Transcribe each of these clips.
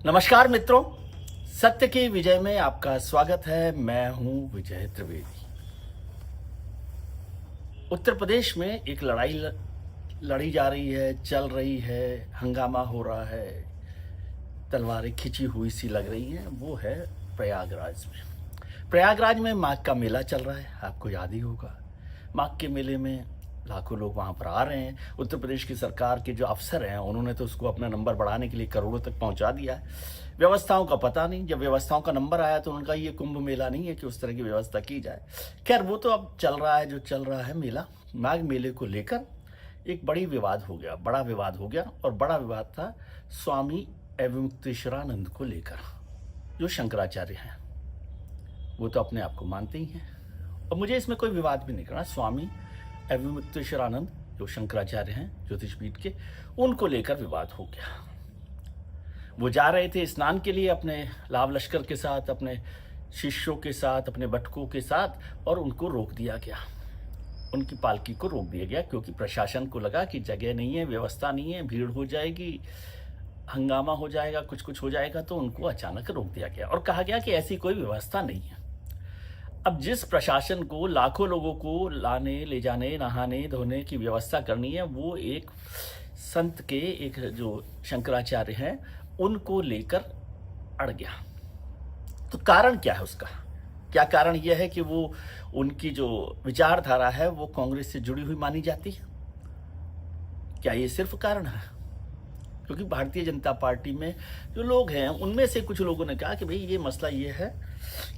नमस्कार मित्रों, सत्य की विजय में आपका स्वागत है। मैं हूं विजय त्रिवेदी। उत्तर प्रदेश में एक लड़ाई लड़ी जा रही है, चल रही है, हंगामा हो रहा है, तलवारें खिंची हुई सी लग रही हैं। वो है प्रयागराज में। प्रयागराज में माघ का मेला चल रहा है, आपको याद ही होगा। माघ के मेले में लाखों लोग वहाँ पर आ रहे हैं। उत्तर प्रदेश की सरकार के जो अफसर हैं उन्होंने तो उसको अपना नंबर बढ़ाने के लिए करोड़ों तक पहुँचा दिया है। व्यवस्थाओं का पता नहीं, जब व्यवस्थाओं का नंबर आया तो उनका ये कुंभ मेला नहीं है कि उस तरह की व्यवस्था की जाए। खैर, वो तो अब चल रहा है जो चल रहा है मेला। माघ मेले को लेकर एक बड़ा विवाद हो गया और बड़ा विवाद था स्वामी अवमुक्तेश्वरानंद को लेकर, जो शंकराचार्य हैं। वो तो अपने आप को मानते ही हैं और मुझे इसमें कोई विवाद भी नहीं करना। स्वामी अवमुक्तेश्वरानंद जो शंकराचार्य हैं ज्योतिष पीठ के, उनको लेकर विवाद हो गया। वो जा रहे थे स्नान के लिए अपने लाव लश्कर के साथ, अपने शिष्यों के साथ, अपने बटकों के साथ, और उनको रोक दिया गया। उनकी पालकी को रोक दिया गया क्योंकि प्रशासन को लगा कि जगह नहीं है, व्यवस्था नहीं है, भीड़ हो जाएगी, हंगामा हो जाएगा, कुछ हो जाएगा। तो उनको अचानक रोक दिया गया और कहा गया कि ऐसी कोई व्यवस्था नहीं है। अब जिस प्रशासन को लाखों लोगों को लाने ले जाने, नहाने धोने की व्यवस्था करनी है, वो एक संत के, एक जो शंकराचार्य हैं, उनको लेकर अड़ गया। तो कारण क्या है उसका? क्या कारण यह है कि वो उनकी जो विचारधारा है वो कांग्रेस से जुड़ी हुई मानी जाती है? क्या ये सिर्फ कारण है? क्योंकि भारतीय जनता पार्टी में जो लोग हैं उनमें से कुछ लोगों ने कहा कि भाई ये मसला ये है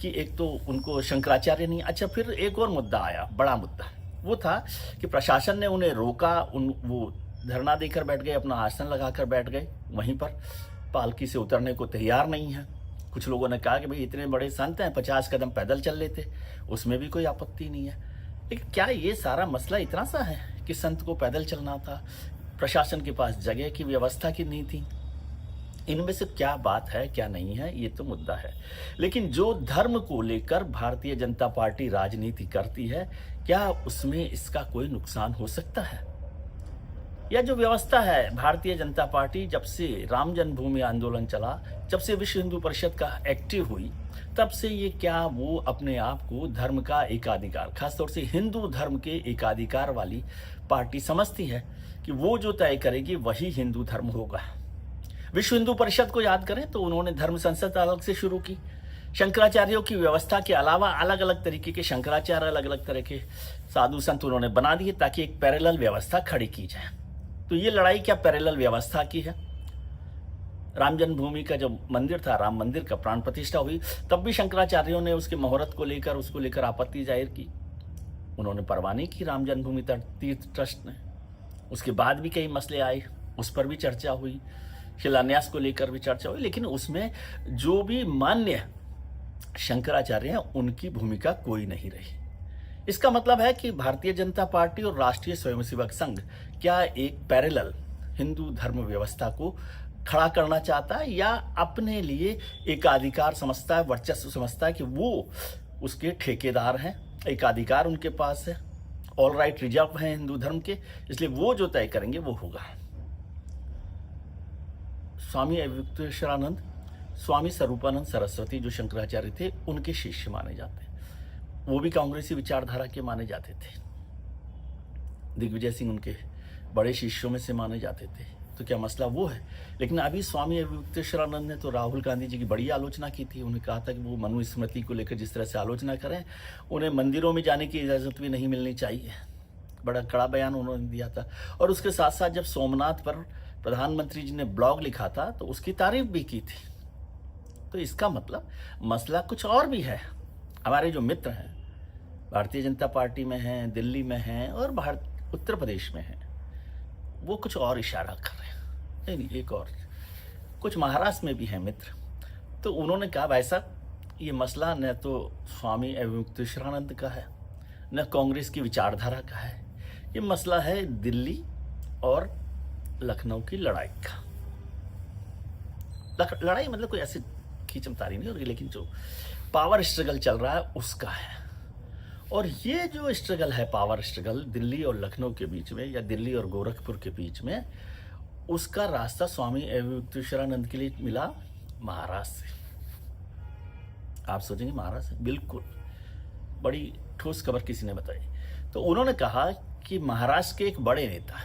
कि एक तो उनको शंकराचार्य नहीं। अच्छा, फिर एक और मुद्दा आया, बड़ा मुद्दा। वो था कि प्रशासन ने उन्हें रोका, वो धरना देकर बैठ गए, अपना आसन लगाकर बैठ गए, वहीं पर पालकी से उतरने को तैयार नहीं है। कुछ लोगों ने कहा कि भाई इतने बड़े संत हैं, 50 कदम पैदल चल लेते, उसमें भी कोई आपत्ति नहीं है। लेकिन क्या ये सारा मसला इतना सा है कि संत को पैदल चलना था, प्रशासन के पास जगह की व्यवस्था की नहीं थी? इनमें से क्या बात है, क्या नहीं है, ये तो मुद्दा है। लेकिन जो धर्म को लेकर भारतीय जनता पार्टी राजनीति करती है, क्या उसमें इसका कोई नुकसान हो सकता है? यह जो व्यवस्था है, भारतीय जनता पार्टी जब से राम जन्मभूमि आंदोलन चला, जब से विश्व हिंदू परिषद का एक्टिव हुई, तब से ये क्या वो अपने आप को धर्म का एकाधिकार, खासतौर से हिंदू धर्म के एकाधिकार वाली पार्टी समझती है कि वो जो तय करेगी वही हिंदू धर्म होगा। विश्व हिंदू परिषद को याद करें तो उन्होंने धर्म संसद अलग से शुरू की। शंकराचार्यों की व्यवस्था के अलावा अलग अलग तरीके के शंकराचार्य, अलग अलग तरह के साधु संत उन्होंने बना दिए ताकि एक पैरेलल व्यवस्था खड़ी की जाए। तो ये लड़ाई क्या पैरेलल व्यवस्था की है? राम जन्मभूमि का जो मंदिर था, राम मंदिर का प्राण प्रतिष्ठा हुई, तब भी शंकराचार्यों ने उसके मुहूर्त को लेकर, उसको लेकर आपत्ति जाहिर की। उन्होंने परवाह नहीं की राम जन्मभूमि तीर्थ ट्रस्ट ने। उसके बाद भी कई मसले आए, उस पर भी चर्चा हुई, शिलान्यास को लेकर भी चर्चा हुई, लेकिन उसमें जो भी मान्य शंकराचार्य हैं उनकी भूमिका कोई नहीं रही। इसका मतलब है कि भारतीय जनता पार्टी और राष्ट्रीय स्वयंसेवक संघ क्या एक पैरेलल हिंदू धर्म व्यवस्था को खड़ा करना चाहता है, या अपने लिए एकाधिकार समझता है, वर्चस्व समझता है कि वो उसके ठेकेदार हैं, एकाधिकार उनके पास है, ऑल राइट रिजर्व है हिंदू धर्म के, इसलिए वो जो तय करेंगे वो होगा। स्वामी अवमुक्तेश्वरानंद, स्वामी स्वरूपानंद सरस्वती जो शंकराचार्य थे, उनके शिष्य माने जाते हैं। वो भी कांग्रेसी विचारधारा के माने जाते थे। दिग्विजय सिंह उनके बड़े शिष्यों में से माने जाते थे। तो क्या मसला वो है? लेकिन अभी स्वामी अवमुक्तेश्वरानंद ने तो राहुल गांधी जी की बड़ी आलोचना की थी। उन्हें कहा था कि वो मनुस्मृति को लेकर जिस तरह से आलोचना करें, उन्हें मंदिरों में जाने की इजाज़त भी नहीं मिलनी चाहिए। बड़ा कड़ा बयान उन्होंने दिया था। और उसके साथ साथ जब सोमनाथ पर प्रधानमंत्री जी ने ब्लॉग लिखा था तो उसकी तारीफ भी की थी। तो इसका मतलब मसला कुछ और भी है। हमारे जो मित्र हैं, भारतीय जनता पार्टी में हैं, दिल्ली में हैं और उत्तर प्रदेश में हैं, वो कुछ और इशारा कर रहे हैं। नहीं, एक और कुछ महाराष्ट्र में भी हैं मित्र। तो उन्होंने कहा भाई साहब, ये मसला न तो स्वामी अवमुक्तेश्वरानंद का है, न कांग्रेस की विचारधारा का है। ये मसला है दिल्ली और लखनऊ की लड़ाई का। लड़ाई मतलब कोई ऐसी खींचमतारी नहीं हो रही, लेकिन जो पावर स्ट्रगल चल रहा है उसका है। और ये जो स्ट्रगल है, पावर स्ट्रगल दिल्ली और लखनऊ के बीच में, या दिल्ली और गोरखपुर के बीच में, उसका रास्ता स्वामी अवमुक्तेश्वरानंद के लिए मिला महाराष्ट्र से। आप सोचेंगे महाराष्ट्र से? बिल्कुल, बड़ी ठोस खबर किसी ने बताई। तो उन्होंने कहा कि महाराष्ट्र के एक बड़े नेता,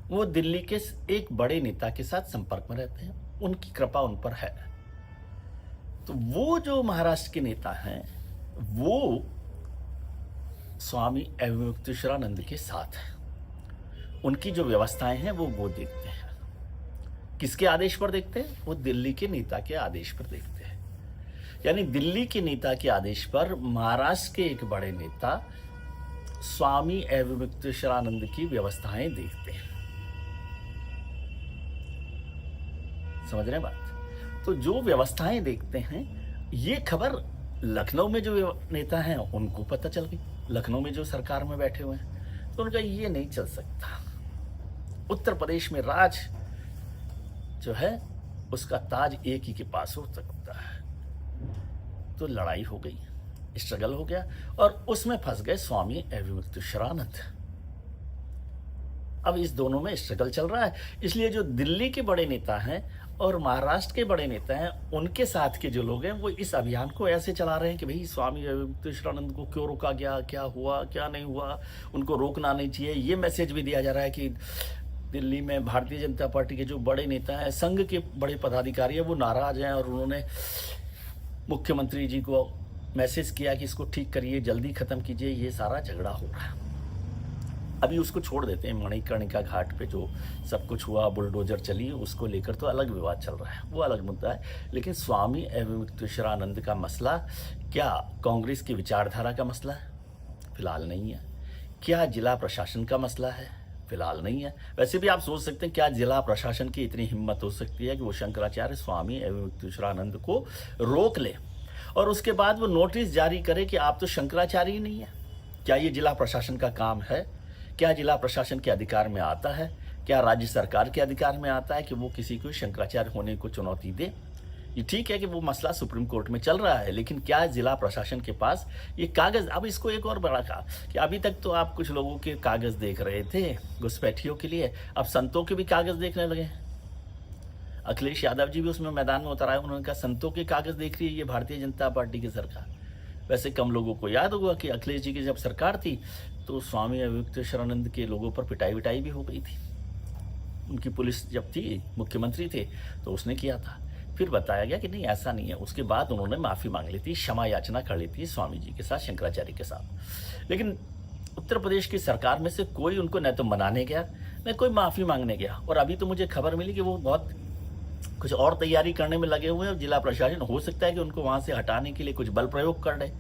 वो दिल्ली के एक बड़े नेता के साथ संपर्क में रहते हैं, उनकी कृपा उन पर है। तो वो जो महाराष्ट्र के नेता हैं वो स्वामी अवधूतानंद के साथ हैं, उनकी जो व्यवस्थाएं हैं वो देखते हैं। किसके आदेश पर देखते हैं? वो दिल्ली के नेता के आदेश पर देखते हैं। यानी दिल्ली के नेता के आदेश पर महाराष्ट्र के एक बड़े नेता स्वामी अवधूतानंद की व्यवस्थाएं देखते हैं। समझ रहे हैं बात? तो जो व्यवस्थाएं देखते हैं, ये खबर लखनऊ में जो नेता हैं उनको पता चल गई, लखनऊ में जो सरकार में बैठे हुए हैं। तो उनका ये नहीं चल सकता, उत्तर प्रदेश में राज जो है उसका ताज एक ही के पास हो सकता है। तो लड़ाई हो गई, स्ट्रगल हो गया और उसमें फंस गए स्वामी अवधूतानंद। अब इस दोनों में स्ट्रगल चल रहा है, इसलिए जो दिल्ली के बड़े नेता हैं और महाराष्ट्र के बड़े नेता हैं, उनके साथ के जो लोग हैं वो इस अभियान को ऐसे चला रहे हैं कि भाई स्वामी अवधूतानंद को क्यों रोका गया, क्या हुआ क्या नहीं हुआ, उनको रोकना नहीं चाहिए। ये मैसेज भी दिया जा रहा है कि दिल्ली में भारतीय जनता पार्टी के जो बड़े नेता हैं, संघ के बड़े पदाधिकारी हैं, वो नाराज हैं और उन्होंने मुख्यमंत्री जी को मैसेज किया कि इसको ठीक करिए, जल्दी खत्म कीजिए, ये सारा झगड़ा हो रहा है। अभी उसको छोड़ देते हैं, मणिकर्णिका घाट पे जो सब कुछ हुआ, बुलडोजर चली, उसको लेकर तो अलग विवाद चल रहा है, वो अलग मुद्दा है। लेकिन स्वामी अवधूतानंद का मसला क्या कांग्रेस की विचारधारा का मसला है? फिलहाल नहीं है। क्या जिला प्रशासन का मसला है? फिलहाल नहीं है। वैसे भी आप सोच सकते हैं क्या जिला प्रशासन की इतनी हिम्मत हो सकती है कि वो शंकराचार्य स्वामी अवधूतानंद को रोक ले और उसके बाद वो नोटिस जारी करे कि आप तो शंकराचार्य ही नहीं है? क्या ये जिला प्रशासन का काम है? क्या जिला प्रशासन के अधिकार में आता है? क्या राज्य सरकार के अधिकार में आता है कि वो किसी को शंकराचार्य होने को चुनौती दे? ये ठीक है कि वो मसला सुप्रीम कोर्ट में चल रहा है, लेकिन क्या जिला प्रशासन के पास ये कागज? अब इसको एक और बड़ा कहा कि अभी तक तो आप कुछ लोगों के कागज देख रहे थे घुसपैठियों के लिए, अब संतों के भी कागज देखने लगे। अखिलेश यादव जी भी उसमें मैदान में उतर आए, उन्होंने कहा संतों के कागज देख रही है ये भारतीय जनता पार्टी की सरकार। वैसे कम लोगों को याद होगा कि अखिलेश जी की जब सरकार थी तो स्वामी अवधूतानंद के लोगों पर पिटाई विटाई भी हो गई थी। उनकी पुलिस जब थी, मुख्यमंत्री थे, तो उसने किया था। फिर बताया गया कि नहीं ऐसा नहीं है। उसके बाद उन्होंने माफ़ी मांग ली थी, क्षमा याचना कर ली थी स्वामी जी के साथ, शंकराचार्य के साथ। लेकिन उत्तर प्रदेश की सरकार में से कोई उनको न तो मनाने गया न कोई माफ़ी मांगने गया। और अभी तो मुझे खबर मिली कि वो बहुत कुछ और तैयारी करने में लगे हुए हैं। जिला प्रशासन हो सकता है कि उनको वहाँ से हटाने के लिए कुछ बल प्रयोग कर रहे,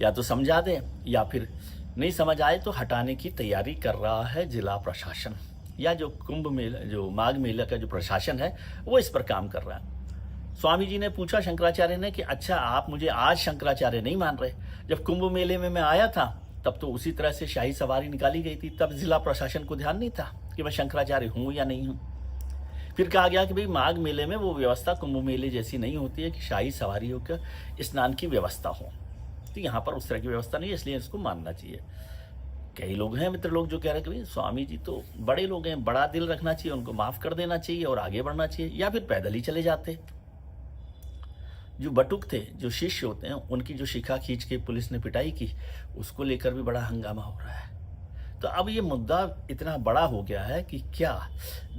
या तो समझा दें या फिर नहीं समझ आए तो हटाने की तैयारी कर रहा है जिला प्रशासन, या जो कुंभ मेला, जो माघ मेला का जो प्रशासन है वो इस पर काम कर रहा है। स्वामी जी ने पूछा शंकराचार्य ने कि अच्छा आप मुझे आज शंकराचार्य नहीं मान रहे? जब कुंभ मेले में मैं आया था तब तो उसी तरह से शाही सवारी निकाली गई थी, तब जिला प्रशासन को ध्यान नहीं था कि मैं शंकराचार्य हूँ या नहीं हूँ। फिर कहा गया कि भाई माघ मेले में वो व्यवस्था कुंभ मेले जैसी नहीं होती है कि शाही सवारियों का स्नान की व्यवस्था हो, तो यहाँ पर उस तरह की व्यवस्था नहीं है, इसलिए इसको मानना चाहिए। कई लोग हैं, मित्र लोग, जो कह रहे हैं कि भाई स्वामी जी तो बड़े लोग हैं, बड़ा दिल रखना चाहिए, उनको माफ़ कर देना चाहिए और आगे बढ़ना चाहिए, या फिर पैदल ही चले जाते। जो बटुक थे, जो शिष्य होते हैं, उनकी जो शिखा खींच के पुलिस ने पिटाई की, उसको लेकर भी बड़ा हंगामा हो रहा है। तो अब ये मुद्दा इतना बड़ा हो गया है कि क्या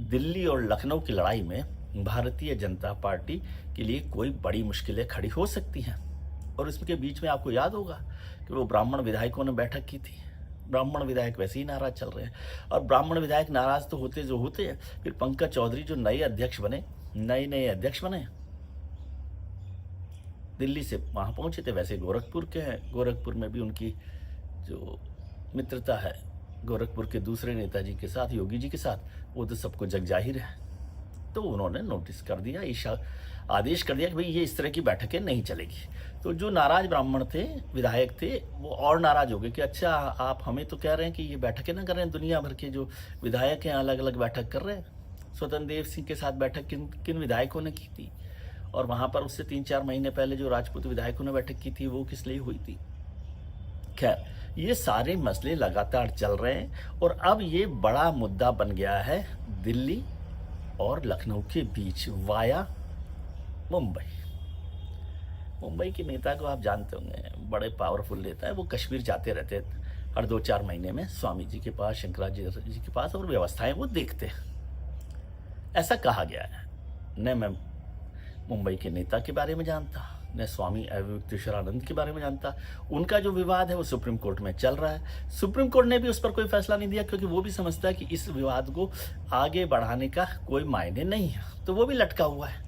दिल्ली और लखनऊ की लड़ाई में भारतीय जनता पार्टी के लिए कोई बड़ी मुश्किलें खड़ी हो सकती हैं। और इसके बीच में आपको याद होगा कि वो ब्राह्मण विधायकों ने बैठक की थी। ब्राह्मण विधायक वैसे ही नाराज चल रहे हैं, और ब्राह्मण विधायक नाराज तो होते जो होते हैं। फिर पंकज चौधरी जो नए अध्यक्ष बने, नए अध्यक्ष बने, दिल्ली से वहाँ पहुँचे थे, वैसे गोरखपुर के हैं। गोरखपुर में भी उनकी जो मित्रता है गोरखपुर के दूसरे नेताजी के साथ, योगी जी के साथ, वो तो सबको जग जाहिर है। तो उन्होंने नोटिस कर दिया, आदेश कर दिया कि भाई ये इस तरह की बैठकें नहीं चलेगी। तो जो नाराज ब्राह्मण थे, विधायक थे, वो और नाराज हो गए कि अच्छा आप हमें तो कह रहे हैं कि ये बैठकें ना कर रहे हैं, दुनिया भर के जो विधायक हैं अलग अलग बैठक कर रहे हैं। स्वतंत्र देव सिंह के साथ बैठक किन विधायकों ने की थी, और वहाँ पर उससे 3-4 महीने पहले जो राजपूत विधायकों ने बैठक की थी वो किस लिए हुई थी। खैर, ये सारे मसले लगातार चल रहे हैं और अब ये बड़ा मुद्दा बन गया है दिल्ली और लखनऊ के बीच वाया मुंबई। मुंबई के नेता को आप जानते होंगे, बड़े पावरफुल नेता है। वो कश्मीर जाते रहते हर 2-4 महीने में स्वामी जी के पास, शंकराचार्य जी के पास, और व्यवस्थाएं वो देखते हैं, ऐसा कहा गया है। न मैं मुंबई के नेता के बारे में जानता, न स्वामी अवधूतानंद के बारे में जानता। उनका जो विवाद है वो सुप्रीम कोर्ट में चल रहा है। सुप्रीम कोर्ट ने भी उस पर कोई फैसला नहीं दिया, क्योंकि वो भी समझता है कि इस विवाद को आगे बढ़ाने का कोई मायने नहीं है, तो वो भी लटका हुआ है।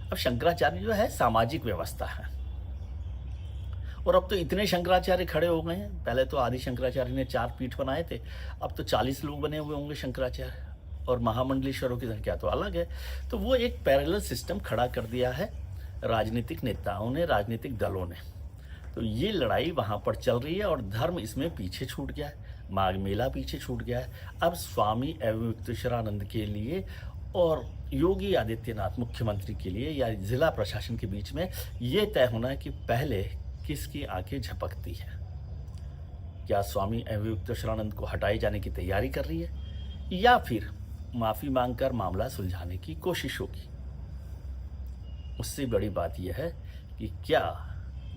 अब शंकराचार्य जो है सामाजिक व्यवस्था है, और अब तो इतने शंकराचार्य खड़े हो गए हैं। पहले तो आदि शंकराचार्य ने 4 पीठ बनाए थे, अब तो 40 लोग बने हुए होंगे शंकराचार्य, और महामंडलेश्वरों की संख्या तो अलग है। तो वो एक पैरेलल सिस्टम खड़ा कर दिया है राजनीतिक नेताओं ने, राजनीतिक दलों ने। तो ये लड़ाई वहाँ पर चल रही है, और धर्म इसमें पीछे छूट गया है, माघ मेला पीछे छूट गया है। अब स्वामी अवधूतानंद के लिए और योगी आदित्यनाथ मुख्यमंत्री के लिए या जिला प्रशासन के बीच में ये तय होना है कि पहले किसकी आंखें झपकती है। क्या स्वामी अवधूतानंद को हटाए जाने की तैयारी कर रही है, या फिर माफी मांगकर मामला सुलझाने की कोशिश होगी। उससे बड़ी बात यह है कि क्या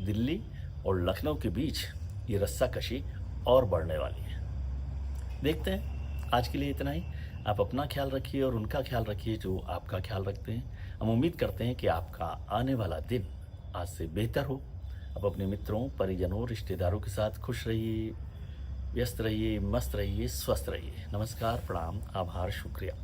दिल्ली और लखनऊ के बीच ये रस्साकशी और बढ़ने वाली है। देखते हैं। आज के लिए इतना ही। आप अपना ख्याल रखिए और उनका ख्याल रखिए जो आपका ख्याल रखते हैं। हम उम्मीद करते हैं कि आपका आने वाला दिन आज से बेहतर हो। आप अपने मित्रों, परिजनों, रिश्तेदारों के साथ खुश रहिए, व्यस्त रहिए, मस्त रहिए, स्वस्थ रहिए। नमस्कार, प्रणाम, आभार, शुक्रिया।